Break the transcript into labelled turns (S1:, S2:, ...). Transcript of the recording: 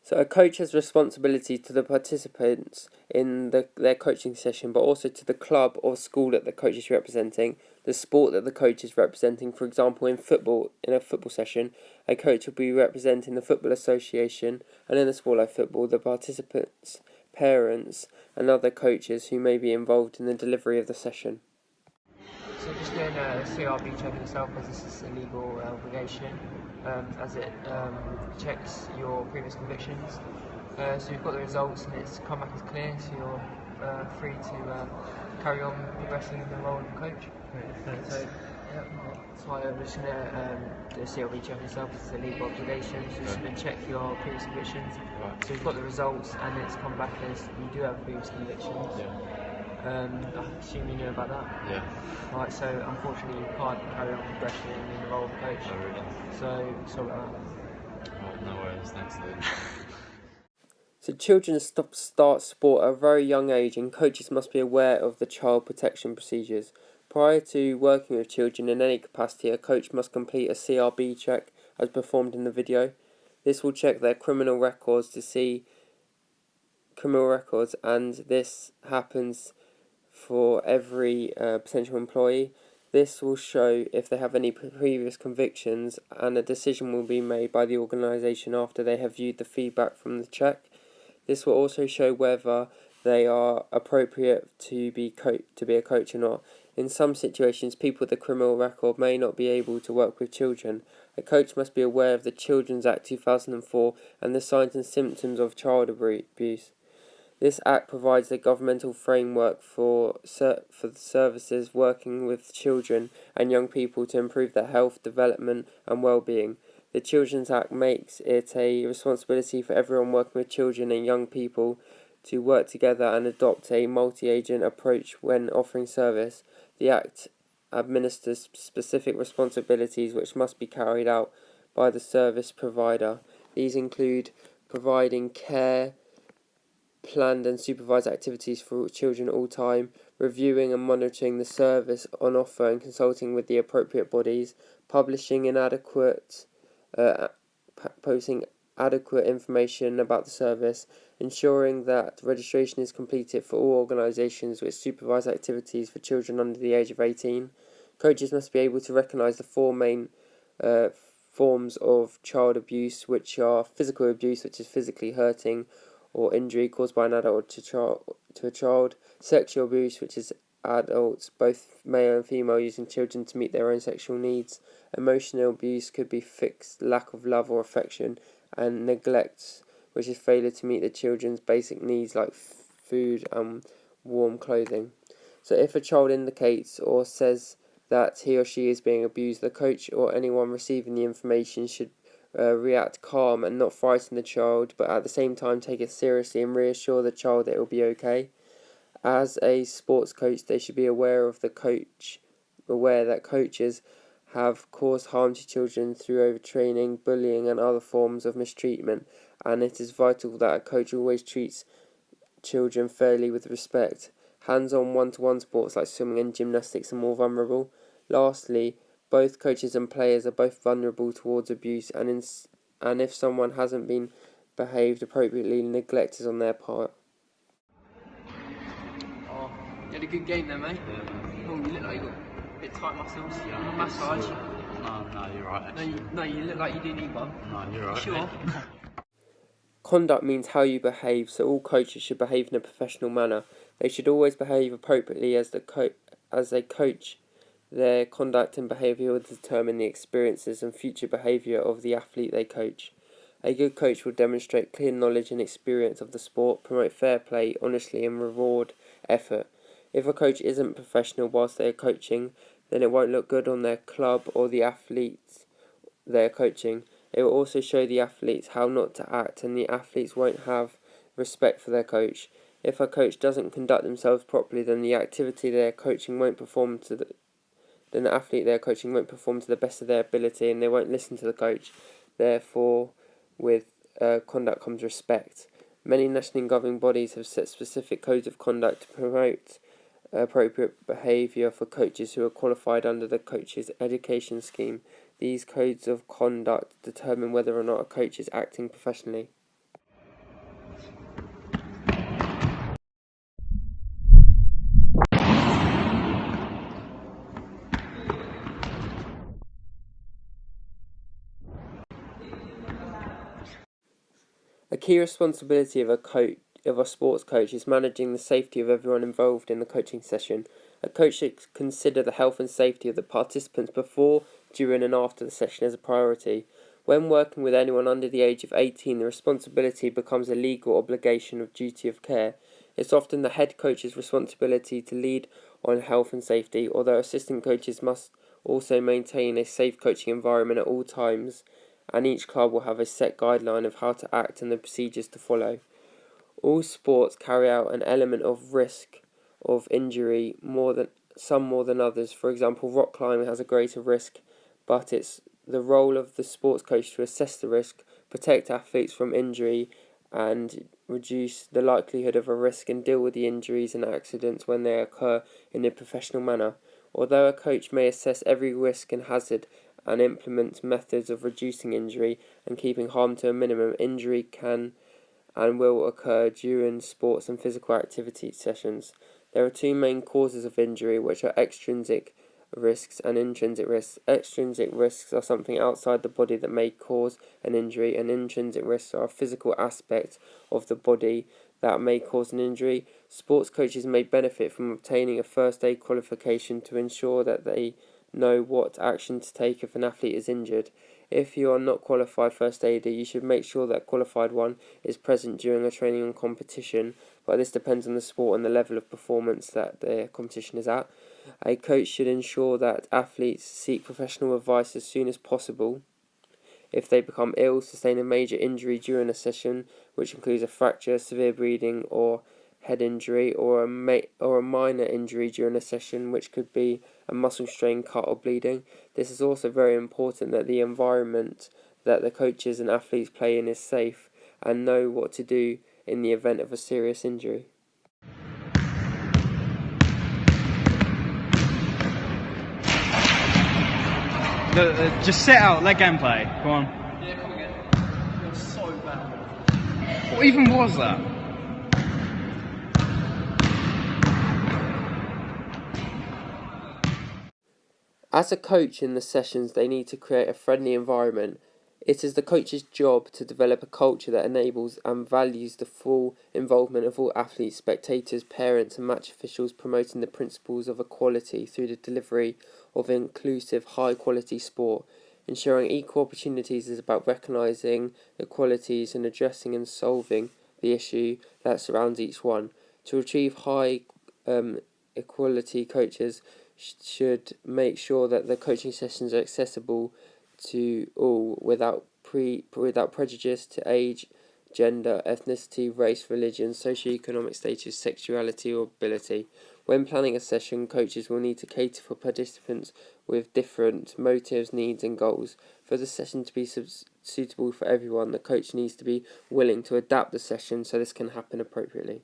S1: So a coach has responsibility to the participants in their coaching session, but also to the club or school that the coach is representing, the sport that the coach is representing. For example, in a football session, a coach will be representing the football association, and in a sport like football, the participants, parents, and other coaches who may be involved in the delivery of the session.
S2: So just doing a CRB check yourself, as this is a legal obligation, as it checks your previous convictions. So you've got the results and it's come back as clear, so you're free to carry on progressing in the role of coach. So that's why I'm just going to do a CRB check yourself, as it's a legal obligation. So just going to check your previous convictions. So you've got the results and it's come back as you do have previous convictions. I assume you know about that.
S3: Yeah.
S2: Right, so unfortunately you can't carry on progressing in the role of coach.
S3: Oh, really?
S2: So sort of that.
S3: Oh, no worries, thanks, Luke.
S1: So children start sport at a very young age, and coaches must be aware of the child protection procedures. Prior to working with children in any capacity, a coach must complete a CRB check as performed in the video. This will check their criminal records, and this happens for every potential employee. This will show if they have any previous convictions, and a decision will be made by the organisation after they have viewed the feedback from the check. This will also show whether they are appropriate to be a coach or not. In some situations, people with a criminal record may not be able to work with children. A coach must be aware of the Children's Act 2004 and the signs and symptoms of child abuse. This act provides a governmental framework for the services working with children and young people to improve their health, development and well-being. The Children's Act makes it a responsibility for everyone working with children and young people to work together and adopt a multi-agent approach when offering service. The Act administers specific responsibilities which must be carried out by the service provider. These include providing care, planned and supervised activities for children at all time, reviewing and monitoring the service on offer and consulting with the appropriate bodies, posting adequate information about the service, ensuring that registration is completed for all organisations which supervise activities for children under the age of 18. Coaches must be able to recognise the four main forms of child abuse, which are physical abuse, which is physically hurting or injury caused by an adult to a child, sexual abuse, which is adults, both male and female, using children to meet their own sexual needs. Emotional abuse could be fixed lack of love or affection, and neglect, which is failure to meet the children's basic needs like food and warm clothing. So if a child indicates or says that he or she is being abused, the coach or anyone receiving the information should react calm and not frighten the child, but at the same time take it seriously and reassure the child that it will be okay. As a sports coach, they should be aware that coaches have caused harm to children through overtraining, bullying and other forms of mistreatment, and it is vital that a coach always treats children fairly with respect. Hands-on one-to-one sports like swimming and gymnastics are more vulnerable. Lastly, both coaches and players are both vulnerable towards abuse, and if someone hasn't been behaved appropriately, neglect is on their part.
S2: Oh, you had a good game there, mate.
S3: Yeah, man.
S2: Oh, you look like you got a bit tight muscles. You want a massage?
S3: No, you're right,
S2: No,
S3: actually.
S2: you look like you do need one.
S3: No, you're right.
S2: Sure.
S1: Conduct means how you behave, so all coaches should behave in a professional manner. They should always behave appropriately as a coach. Their conduct and behaviour will determine the experiences and future behaviour of the athlete they coach. A good coach will demonstrate clear knowledge and experience of the sport, promote fair play, honestly, and reward effort. If a coach isn't professional whilst they are coaching, then it won't look good on their club or the athletes they are coaching. It will also show the athletes how not to act, and the athletes won't have respect for their coach. If a coach doesn't conduct themselves properly, then the athlete they are coaching won't perform to the best of their ability, and they won't listen to the coach. Therefore, with conduct comes respect. Many national governing bodies have set specific codes of conduct to promote appropriate behaviour for coaches who are qualified under the coaches' education scheme. These codes of conduct determine whether or not a coach is acting professionally. A key responsibility of a sports coach is managing the safety of everyone involved in the coaching session. A coach should consider the health and safety of the participants before, during and after the session as a priority. When working with anyone under the age of 18, the responsibility becomes a legal obligation of duty of care. It's often the head coach's responsibility to lead on health and safety, although assistant coaches must also maintain a safe coaching environment at all times, and each club will have a set guideline of how to act and the procedures to follow. All sports carry out an element of risk of injury, some more than others. For example, rock climbing has a greater risk, but it's the role of the sports coach to assess the risk, protect athletes from injury, and reduce the likelihood of a risk and deal with the injuries and accidents when they occur in a professional manner. Although a coach may assess every risk and hazard and implement methods of reducing injury and keeping harm to a minimum, injury can and will occur during sports and physical activity sessions. There are two main causes of injury, which are extrinsic risks and intrinsic risks. Extrinsic risks are something outside the body that may cause an injury, and intrinsic risks are a physical aspect of the body that may cause an injury. Sports coaches may benefit from obtaining a first aid qualification to ensure that they know what action to take if an athlete is injured. If you are not qualified first aider, you should make sure that a qualified one is present during a training and competition, but this depends on the sport and the level of performance that the competition is at. A coach should ensure that athletes seek professional advice as soon as possible if they become ill, sustain a major injury during a session, which includes a fracture, severe bleeding, or head injury, or a minor injury during a session, which could be a muscle strain, cut, or bleeding. This is also very important that the environment that the coaches and athletes play in is safe and know what to do in the event of a serious injury.
S4: Just set out, let gameplay. Go on.
S5: Yeah, come again. You're so bad.
S4: What even was that?
S1: As a coach in the sessions, they need to create a friendly environment. It is the coach's job to develop a culture that enables and values the full involvement of all athletes, spectators, parents and match officials, promoting the principles of equality through the delivery of inclusive, high-quality sport. Ensuring equal opportunities is about recognising equalities and addressing and solving the issue that surrounds each one. To achieve high equality, coaches should make sure that the coaching sessions are accessible to all without prejudice to age, gender, ethnicity, race, religion, socioeconomic status, sexuality or ability. When planning a session, coaches will need to cater for participants with different motives, needs and goals. For the session to be suitable for everyone, the coach needs to be willing to adapt the session so this can happen appropriately.